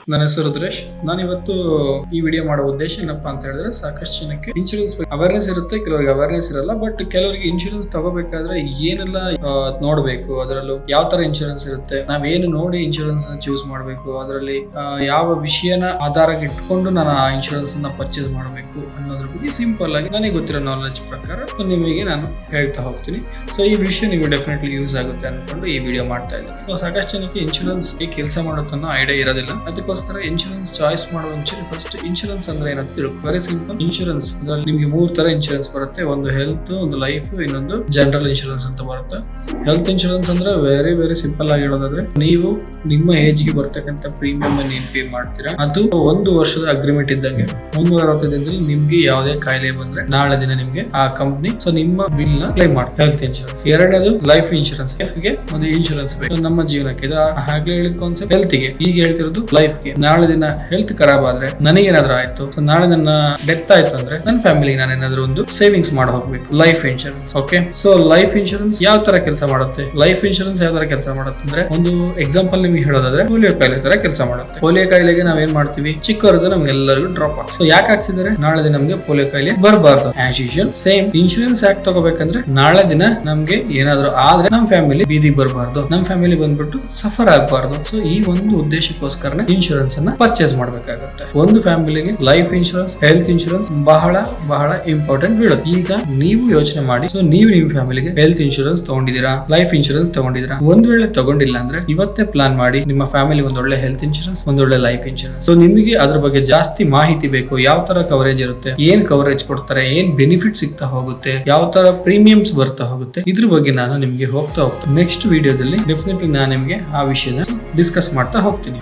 ನನ್ನ ಹೆಸರು ರುದ್ರೇಶ್. ನಾನಿವತ್ತು ಈ ವಿಡಿಯೋ ಮಾಡೋ ಉದ್ದೇಶ ಏನಪ್ಪಾ ಅಂತ ಹೇಳಿದ್ರೆ, ಸಾಕಷ್ಟು ಜನಕ್ಕೆ ಇನ್ಶೂರೆನ್ಸ್ ಅವೇರ್ನೆಸ್ ಇರುತ್ತೆ, ಕೆಲವರಿಗೆ ಅವೇರ್ನೆಸ್ ಇರಲ್ಲ. ಬಟ್ ಕೆಲವರಿಗೆ ಇನ್ಶೂರೆನ್ಸ್ ತಗೋಬೇಕಾದ್ರೆ ಏನೆಲ್ಲ ನೋಡ್ಬೇಕು, ಅದರಲ್ಲೂ ಯಾವ ತರ ಇನ್ಶೂರೆನ್ಸ್ ಇರುತ್ತೆ, ನಾವೇನು ನೋಡಿ ಇನ್ಶೂರೆನ್ಸ್ ಚೂಸ್ ಮಾಡಬೇಕು, ಅದರಲ್ಲಿ ಯಾವ ವಿಷಯನ ಆಧಾರಕ್ಕೆ ಇಟ್ಕೊಂಡು ನಾನು ಆ ಇನ್ಶೂರೆನ್ಸ್ ನ ಪರ್ಚೇಸ್ ಮಾಡಬೇಕು ಅನ್ನೋದ್ರ ಬಗ್ಗೆ ಸಿಂಪಲ್ ಆಗಿ ನನಗೆ ಗೊತ್ತಿರೋ ನಾಲೆಜ್ ಪ್ರಕಾರ ನಿಮಗೆ ನಾನು ಹೇಳ್ತಾ ಹೋಗ್ತೀನಿ. ಸೊ ಈ ವಿಷಯ ನಿಮಗೆ ಡೆಫಿನೆಟ್ಲಿ ಯೂಸ್ ಆಗುತ್ತೆ ಅನ್ಕೊಂಡು ಈ ವಿಡಿಯೋ ಮಾಡ್ತಾ ಇದ್ದೀನಿ. ಸಾಕಷ್ಟು ಜನಕ್ಕೆ ಇನ್ಶೂರೆನ್ಸ್ ಕೆಲಸ ಮಾಡುತ್ತನ್ನೋ ಐಡಿಯಾ ಇರೋದಿಲ್ಲ. ಅದಕ್ಕೋಸ್ಕರ ಇನ್ಶೂರೆನ್ಸ್ ಚಾಯ್ಸ್ ಮಾಡುವ ಮುಂಚೆ ಫಸ್ಟ್ ಇನ್ಶೂರೆನ್ಸ್ ಅಂದ್ರೆ ಏನಂತ ತಿಳ್ಕೊ. Very simple. ಇನ್ಶೂರೆನ್ಸ್ ಅದರಲ್ಲಿ ನಿಮಗೆ 3 ತರ ಇನ್ಶೂರೆನ್ಸ್ ಬರುತ್ತೆ. ಒಂದು ಹೆಲ್ತ್, ಒಂದು ಲೈಫ್, ಇನ್ನೊಂದು ಜನರಲ್ ಇನ್ಶೂರೆನ್ಸ್ ಅಂತ ಬರುತ್ತೆ. ಹೆಲ್ತ್ ಇನ್ಶೂರೆನ್ಸ್ ಅಂದ್ರೆ ವೆರಿ ಸಿಂಪಲ್ ಆಗಿ ಹೇಳೋದಾದ್ರೆ, ನೀವು ನಿಮ್ಮ ಏಜ್ ಗೆ ಬರ್ತಕ್ಕಂಥ ಪ್ರೀಮಿಯಂ ಅನ್ನು ಏನ್ ಪೇ ಮಾಡ್ತೀರಾ ಅದು 1 ವರ್ಷದ ಅಗ್ರಿಮೆಂಟ್ ಇದ್ದಂಗೆ. 360 ದಿನದಲ್ಲಿ ನಿಮ್ಗೆ ಯಾವುದೇ ಕಾಯಿಲೆ ಬಂದ್ರೆ ನಾಳೆ ದಿನ ನಿಮ್ಗೆ ಆ ಕಂಪ್ನಿ ನಿಮ್ಮ ಬಿಲ್ ನ ಕ್ಲೈಮ್ ಮಾಡುತ್ತೆ. Health insurance. ಎರಡನೇದು ಲೈಫ್ ಇನ್ಶೂರೆನ್ಸ್. ಲೈಫ್ ಗೆ ಒಂದು ಇನ್ಶೂರೆನ್ಸ್ ಬೇಕು ನಮ್ಮ ಜೀವನಕ್ಕೆ. ಇದು ಆಗ್ಲೇ ಹೇಳಿದ ಕಾನ್ಸೆಪ್ಟ್ ಹೆಲ್ತ್ ಗೆ. ಈಗ ಹೇಳ್ತಿರೋದು ಲೈಫ್ ಗೆ. ನಾಳೆ ದಿನ ಹೆಲ್ತ್ ಖರಾಬ್ ಆದ್ರೆ ನನಗೇನಾದ್ರೂ ಆಯ್ತು, ಸೊ ನಾಳೆ ನನ್ನ ಡೆತ್ ಆಯ್ತು ಅಂದ್ರೆ ನನ್ನ ಫ್ಯಾಮಿಲಿ ನಾನು ಏನಾದ್ರೂ ಒಂದು ಸೇವಿಂಗ್ಸ್ ಮಾಡಿ ಹೋಗ್ಬೇಕು. Life insurance. Okay, so life insurance ಯಾವ ತರ ಕೆಲಸ ಮಾಡುತ್ತೆ? ಲೈಫ್ ಇನ್ಶೂರೆನ್ಸ್ ಯಾವ ತರ ಕೆಲಸ ಮಾಡುತ್ತೆ ಅಂದ್ರೆ, ಒಂದು ಎಕ್ಸಾಂಪಲ್ ನಿಮಗೆ ಹೇಳೋದಾದ್ರೆ, ಪೋಲಿಯೋ ಕಾಯಿಲೆ ತರ ಕೆಲಸ ಮಾಡುತ್ತೆ. ಪೋಲಿಯೋ ಕಾಯಿಲೆಗೆ ನಾವೇನ್ ಮಾಡ್ತೀವಿ, ಚಿಕ್ಕವರದ್ದು ನಮ್ಗೆಲ್ಲರಿಗೂ ಡ್ರಾಪ್ ಆಗ್ತದೆ. ಸೊ ಯಾಕೆ ಹಾಕ್ಸಿದ್ರೆ, ನಾಳೆ ದಿನ ನಮ್ಗೆ ಪೋಲಿಯೋ ಕಾಯಿಲೆ ಬರಬಾರ್ದು. ಆಸ್ ಯೂಶುವಲ್ ಸೇಮ್ ಇನ್ಶೂರೆನ್ಸ್ ಯಾಕೆ ತಗೋಬೇಕಂದ್ರೆ, ನಾಳೆ ದಿನ ನಮ್ಗೆ ಏನಾದ್ರು ಆದ್ರೆ ನಮ್ ಫ್ಯಾಮಿಲಿ ಬೀದಿಗೆ ಬರಬಾರ್ದು, ನಮ್ ಫ್ಯಾಮಿಲಿ ಬಂದ್ಬಿಟ್ಟು ಸಫರ್ ಆಗಬಾರ್ದು. ಸೊ ಈ ಒಂದು ಉದ್ದೇಶಕ್ಕೋಸ್ಕರ ಇನ್ಶೂರೆನ್ಸ್ ಅನ್ನ ಪರ್ಚೇಸ್ ಮಾಡಬೇಕಾಗುತ್ತೆ. ಒಂದು ಫ್ಯಾಮಿಲಿಗೆ ಲೈಫ್ ಇನ್ಶೂರೆನ್ಸ್, ಹೆಲ್ತ್ ಇನ್ಶೂರೆನ್ಸ್ ಬಹಳ ಇಂಪಾರ್ಟೆಂಟ್ ಬೀಳುತ್ತೆ. ಈಗ ನೀವು ಯೋಚನೆ ಮಾಡಿ, ಸೊ ನೀವು ನಿಮ್ಮ ಫ್ಯಾಮಿಲಿಗೆ ಹೆಲ್ತ್ ಇನ್ಶೂರೆನ್ಸ್ ತಗೊಂಡಿದ್ದೀರಾ, ಲೈಫ್ ಇನ್ಶೂರೆನ್ಸ್ ತಗೊಂಡಿದ್ದೀರಾ. ಒಂದ್ ವೇಳೆ ತಗೊಂಡಿಲ್ಲ ಅಂದ್ರೆ ಇವತ್ತೇ ಪ್ಲಾನ್ ಮಾಡಿ ನಿಮ್ಮ ಫ್ಯಾಮಿಲಿ ಒಂದೊಳ್ಳೆ ಹೆಲ್ತ್ ಇನ್ಶೂರೆನ್ಸ್, ಒಂದೊಳ್ಳೆ ಲೈಫ್ ಇನ್ಶೂರೆನ್ಸ್. ಸೊ ನಿಮಗೆ ಅದ್ರ ಬಗ್ಗೆ ಜಾಸ್ತಿ ಮಾಹಿತಿ ಬೇಕು, ಯಾವ ತರ ಕವರೇಜ್ ಇರುತ್ತೆ, ಏನ್ ಕವರೇಜ್ ಕೊಡ್ತಾರೆ, ಏನ್ ಬೆನಿಫಿಟ್ ಸಿಗ್ತಾ ಹೋಗುತ್ತೆ, ಯಾವ ತರ ಪ್ರೀಮಿಯಮ್ಸ್ ಬರ್ತಾ ಹೋಗುತ್ತೆ, ಇದ್ರ ಬಗ್ಗೆ ನಾನು ನಿಮ್ಗೆ ಹೋಗ್ತಾ ನೆಕ್ಸ್ಟ್ ವಿಡಿಯೋದಲ್ಲಿ ಡೆಫಿನೆಟ್ಲಿ ನಾನು ನಿಮ್ಗೆ ಆ ವಿಷಯನ ಡಿಸ್ಕಸ್ ಮಾಡ್ತಾ ಹೋಗ್ತೀನಿ.